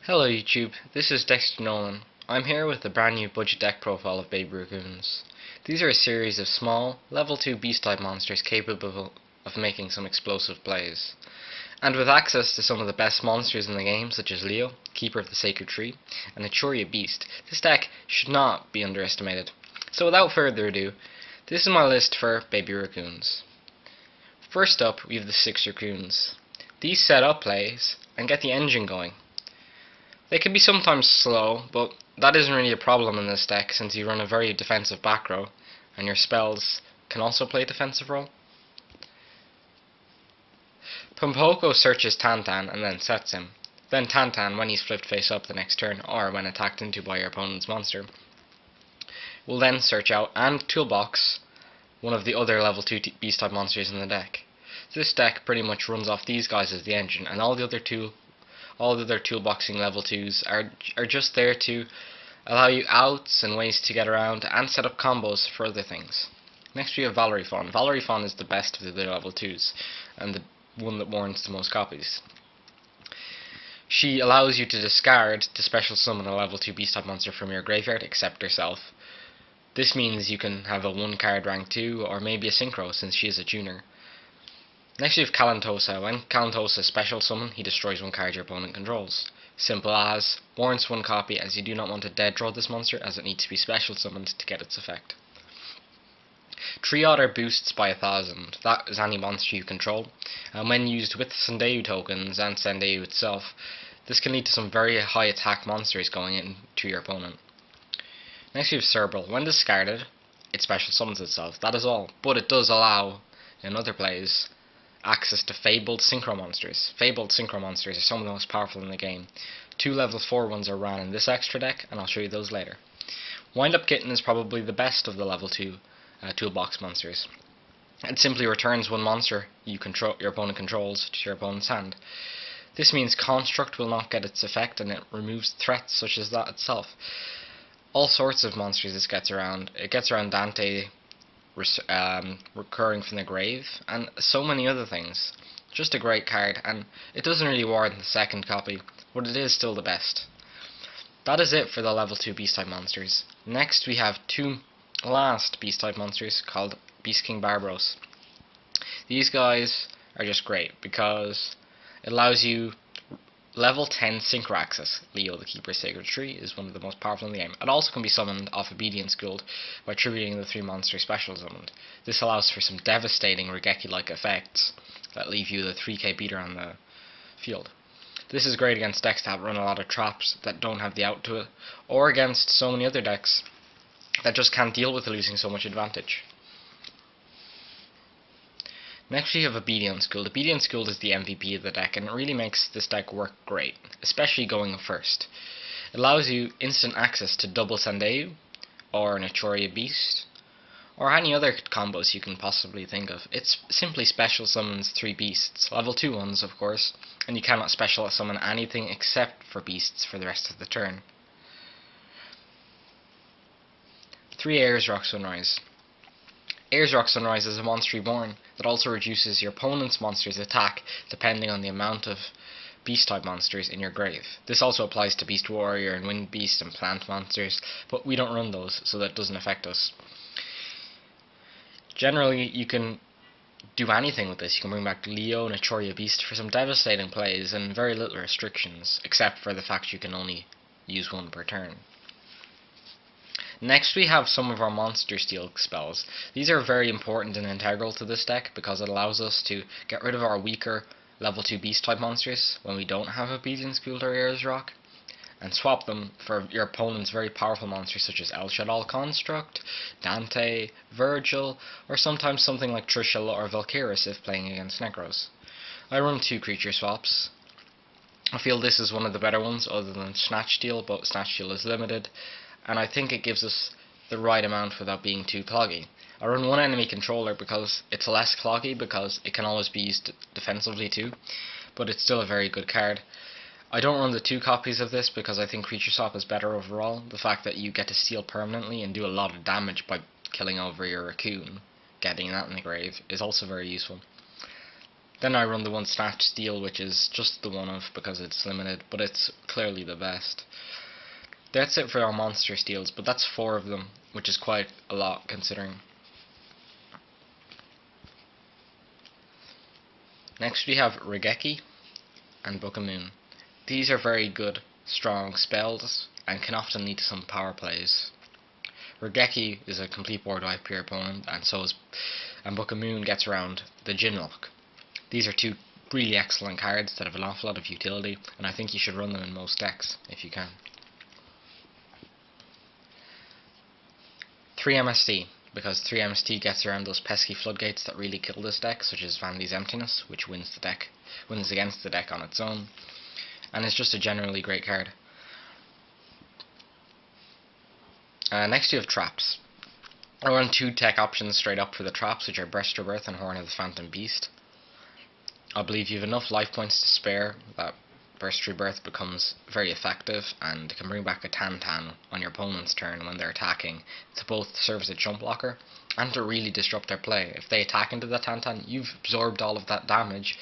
Hello YouTube, this is Dexter Nolan. I'm here with the brand new budget deck profile of Baby Raccoons. These are a series of small, level 2 beast type monsters capable of making some explosive plays. And with access to some of the best monsters in the game, such as Leo, Keeper of the Sacred Tree, and Achuria Beast, this deck should not be underestimated. So without further ado, this is my list for Baby Raccoons. First up, we have the 6 Raccoons. These set up plays and get the engine going. They can be sometimes slow, but that isn't really a problem in this deck since you run a very defensive back row, and your spells can also play a defensive role. Pompoko searches Tantan and then sets him. Then Tantan, when he's flipped face up the next turn, or when attacked into by your opponent's monster, will then search out and toolbox one of the other level 2 beast type monsters in the deck. This deck pretty much runs off these guys as the engine, and all the other toolboxing level 2s are just there to allow you outs and ways to get around and set up combos for other things. Next we have Valerie Fawn. Valerie Fawn is the best of the other level 2s and the one that warrants the most copies. She allows you to discard to special summon a level 2 beast type monster from your graveyard except herself. This means you can have a 1 card rank 2 or maybe a synchro since she is a tuner. Next we have Calantosa. When Calantosa special summon, he destroys 1 card your opponent controls. Simple as, warrants 1 copy as you do not want to dead draw this monster as it needs to be special summoned to get its effect. Triotter boosts by 1000. That is any monster you control, and when used with Sendeu tokens and Sendeu itself, this can lead to some very high attack monsters going into your opponent. Next we have Cerebral. When discarded, it special summons itself. That is all, but it does allow, in other plays, access to Fabled Synchro Monsters. Fabled Synchro Monsters are some of the most powerful in the game. 2 level 4 ones are ran in this extra deck, and I'll show you those later. Wind Up Kitten is probably the best of the level 2 toolbox monsters. It simply returns 1 monster your opponent controls to your opponent's hand. This means Construct will not get its effect, and it removes threats such as that itself. All sorts of monsters this gets around. It gets around Dante recurring from the grave, and so many other things. Just a great card, and it doesn't really warrant the second copy, but it is still the best. That is it for the level 2 beast type monsters. Next we have 2 last beast type monsters called Beast King Barbaros. These guys are just great because it allows you level 10 synchro access. Leo, the Keeper of the Sacred Tree, is one of the most powerful in the game. It also can be summoned off Obedience Gould by tributing the 3 monsters special summoned. This allows for some devastating Regeki-like effects that leave you the 3k beater on the field. This is great against decks that run a lot of traps that don't have the out to it, or against so many other decks that just can't deal with losing so much advantage. Next we have Obedience Gould. Obedience Gould is the MVP of the deck, and it really makes this deck work great, especially going first. It allows you instant access to double Sendeu, or an Achuria Beast, or any other combos you can possibly think of. It simply special summons 3 beasts, level 2 ones of course, and you cannot special summon anything except for beasts for the rest of the turn. 3 Ayers Rock Sunrise. Ayers Rock Sunrise is a monster reborn that also reduces your opponent's monster's attack depending on the amount of beast type monsters in your grave. This also applies to Beast Warrior and Wind Beast and plant monsters, but we don't run those, so that doesn't affect us. Generally, you can do anything with this. You can bring back Leo and Achuria Beast for some devastating plays and very little restrictions, except for the fact you can only use 1 per turn. Next we have some of our monster steal spells. These are very important and integral to this deck because it allows us to get rid of our weaker level 2 beast type monsters when we don't have Obedience Gould or Ayers Rock, and swap them for your opponent's very powerful monsters such as El Shaddai Construct, Dante, Virgil, or sometimes something like Trishul or Valkyris if playing against Necros. I run 2 creature swaps. I feel this is one of the better ones other than Snatch Steal, but Snatch Steal is limited, and I think it gives us the right amount without being too cloggy. I run 1 enemy controller because it's less cloggy because it can always be used defensively too, but it's still a very good card. I don't run the 2 copies of this because I think Creature Swap is better overall. The fact that you get to steal permanently and do a lot of damage by killing over your Raccoon, getting that in the grave, is also very useful. Then I run the one Snatch Steal, which is just the one of because it's limited, but it's clearly the best. That's it for our monster steals, but that's 4 of them, which is quite a lot considering. Next we have Regeki and Book of Moon. These are very good, strong spells and can often lead to some power plays. Regeki is a complete board wipe for your opponent, and Book of Moon gets around the Jin lock. These are 2 really excellent cards that have an awful lot of utility, and I think you should run them in most decks if you can. 3 MST, because 3 MST gets around those pesky floodgates that really kill this deck, such as Vandy's Emptiness, which wins against the deck on its own, and is just a generally great card. Next you have Traps. I run 2 tech options straight up for the traps, which are Burst Rebirth and Horn of the Phantom Beast. I believe you have enough life points to spare that Burst Rebirth becomes very effective and can bring back a Tantan on your opponent's turn when they're attacking to both serve as a jump blocker and to really disrupt their play. If they attack into the Tantan, you've absorbed all of that damage,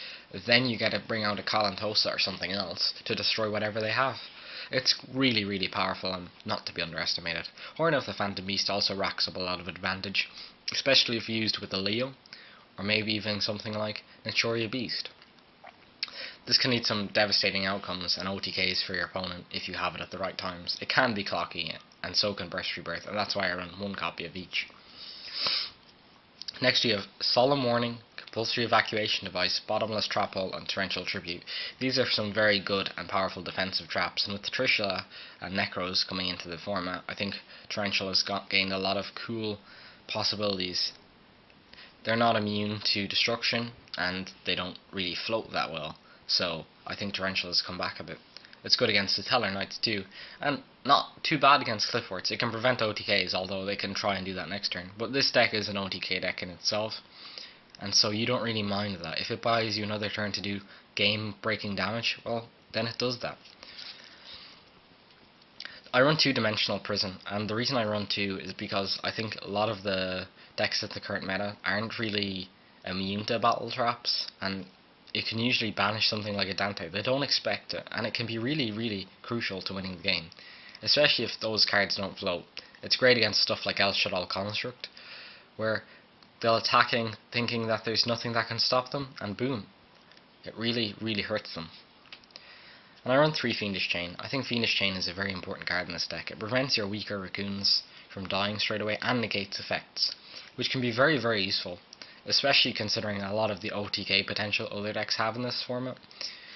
then you get to bring out a Kalantosa or something else to destroy whatever they have. It's really, really powerful and not to be underestimated. Horn of the Phantom Beast also racks up a lot of advantage, especially if used with a Leo, or maybe even something like Naturia Beast. This can lead some devastating outcomes and OTKs for your opponent if you have it at the right times. It can be clocky, and so can Burst Rebirth, and that's why I run 1 copy of each. Next you have Solemn Warning, Compulsory Evacuation Device, Bottomless Trap Hole, and Torrential Tribute. These are some very good and powerful defensive traps, and with Trishula and Necros coming into the format, I think Torrential has gained a lot of cool possibilities. They're not immune to destruction, and they don't really float that well, so I think Torrential has come back a bit. It's good against the Teller Knights too, and not too bad against Cliffworts. It can prevent OTKs, although they can try and do that next turn. But this deck is an OTK deck in itself, and so you don't really mind that. If it buys you another turn to do game-breaking damage, well, then it does that. I run 2-dimensional Prison, and the reason I run 2 is because I think a lot of the decks at the current meta aren't really immune to battle traps, and it can usually banish something like a Dante. They don't expect it, and it can be really, really crucial to winning the game, especially if those cards don't float. It's great against stuff like El Shaddai Construct, where they'll attacking thinking that there's nothing that can stop them, and boom, it really, really hurts them. And I run 3 Fiendish Chain. I think Fiendish Chain is a very important card in this deck. It prevents your weaker Raccoons from dying straight away and negates effects, which can be very, very useful, especially considering a lot of the OTK potential other decks have in this format.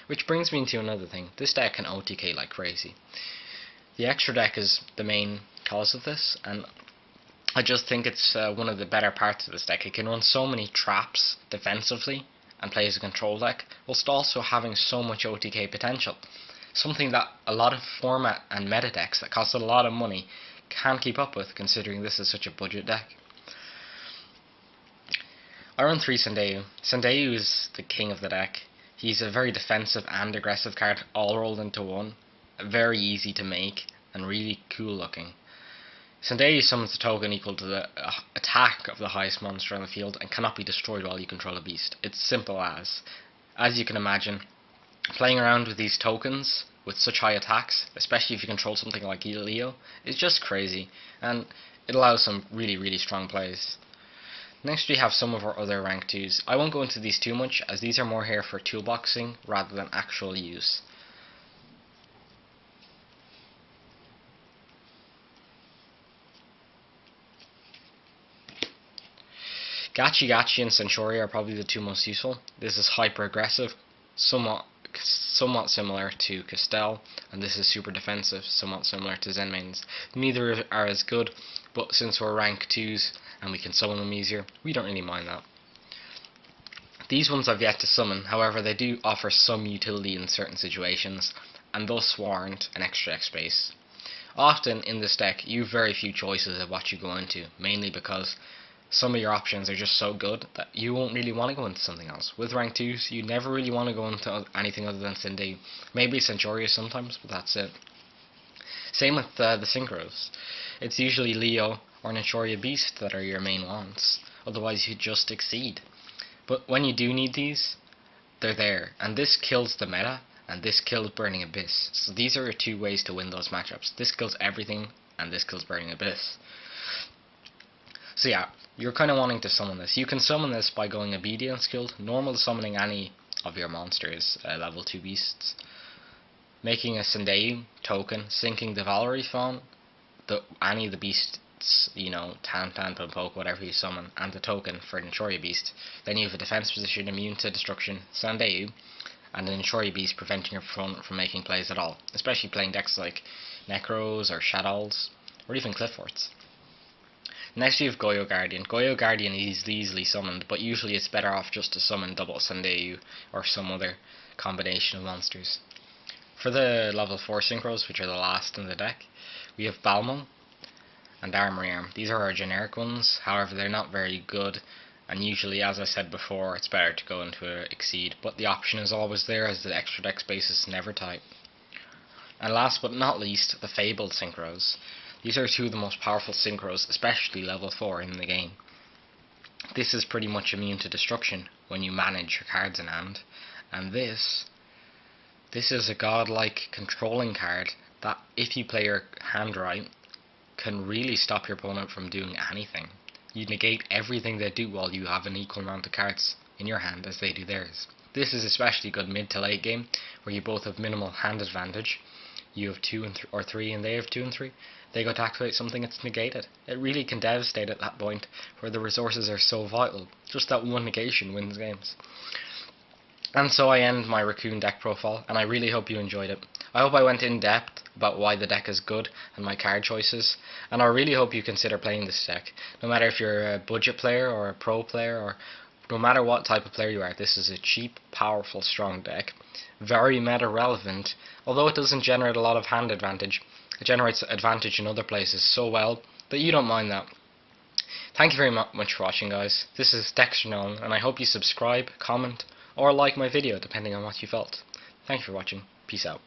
Which brings me into another thing. This deck can OTK like crazy. The extra deck is the main cause of this, and I just think it's one of the better parts of this deck. It can run so many traps defensively and play as a control deck, whilst also having so much OTK potential. Something that a lot of format and meta decks that cost a lot of money can't keep up with, considering this is such a budget deck. I run 3 Sandeu. Sandeu is the king of the deck. He's a very defensive and aggressive card all rolled into one. Very easy to make and really cool looking. Sandeu summons a token equal to the attack of the highest monster on the field and cannot be destroyed while you control a beast. It's simple as. As you can imagine, playing around with these tokens with such high attacks, especially if you control something like Leo, is just crazy, and it allows some really, really strong plays. Next we have some of our other rank 2s. I won't go into these too much, as these are more here for toolboxing rather than actual use. Gachi Gachi and Centuria are probably the 2 most useful. This is hyper aggressive, somewhat similar to Castell, and this is super defensive, somewhat similar to Zenmain's. Neither are as good, but since we're rank 2s and we can summon them easier, we don't really mind that. These ones I've yet to summon, however they do offer some utility in certain situations, and thus warrant an extra X space. Often in this deck you have very few choices of what you go into, mainly because some of your options are just so good that you won't really want to go into something else. With rank 2s, you never really want to go into anything other than Sindhu. Maybe Centuria sometimes, but that's it. Same with the Synchros. It's usually Leo or Naturia Beast that are your main wants, otherwise you just exceed. But when you do need these, they're there, and this kills the meta, and this kills Burning Abyss. So these are 2 ways to win those matchups. This kills everything, and this kills Burning Abyss. So yeah, you're kind of wanting to summon this. You can summon this by going Obedience Guild, normal summoning any of your monsters, level 2 beasts, making a Sendeu token, sinking the Valerie Fawn, any of the beasts, you know, Tantan, Pumpoke, whatever you summon, and the token for an Enshoria beast. Then you have a defense position immune to destruction, Sendeu, and an Enshoria beast preventing your opponent from making plays at all, especially playing decks like Necros or Shaddolls, or even Cliff Forts. Next you have Goyo Guardian. Goyo Guardian is easily summoned, but usually it's better off just to summon double Sendeu or some other combination of monsters. For the level 4 synchros, which are the last in the deck, we have Balmung and Armory Arm. These are our generic ones, however they're not very good, and usually, as I said before, it's better to go into a Exceed, but the option is always there as the extra deck space is never tight. And last but not least, the Fabled synchros. These are 2 of the most powerful synchros, especially level 4 in the game. This is pretty much immune to destruction when you manage your cards in hand, and this is a godlike controlling card that, if you play your hand right, can really stop your opponent from doing anything. You negate everything they do while you have an equal amount of cards in your hand as they do theirs. This is especially good mid to late game, where you both have minimal hand advantage. You have 2 or 3 and they have 2 and 3. They go to activate something, it's negated. It really can devastate at that point where the resources are so vital. Just that one negation wins games. And so I end my Raccoon deck profile, and I really hope you enjoyed it. I hope I went in depth about why the deck is good and my card choices, and I really hope you consider playing this deck. No matter if you're a budget player or a pro player, or no matter what type of player you are, this is a cheap, powerful, strong deck. Very meta relevant, although it doesn't generate a lot of hand advantage. It generates advantage in other places so well that you don't mind that. Thank you very much for watching, guys. This is Dexter Nolan, and I hope you subscribe, comment, or like my video depending on what you felt. Thank you for watching. Peace out.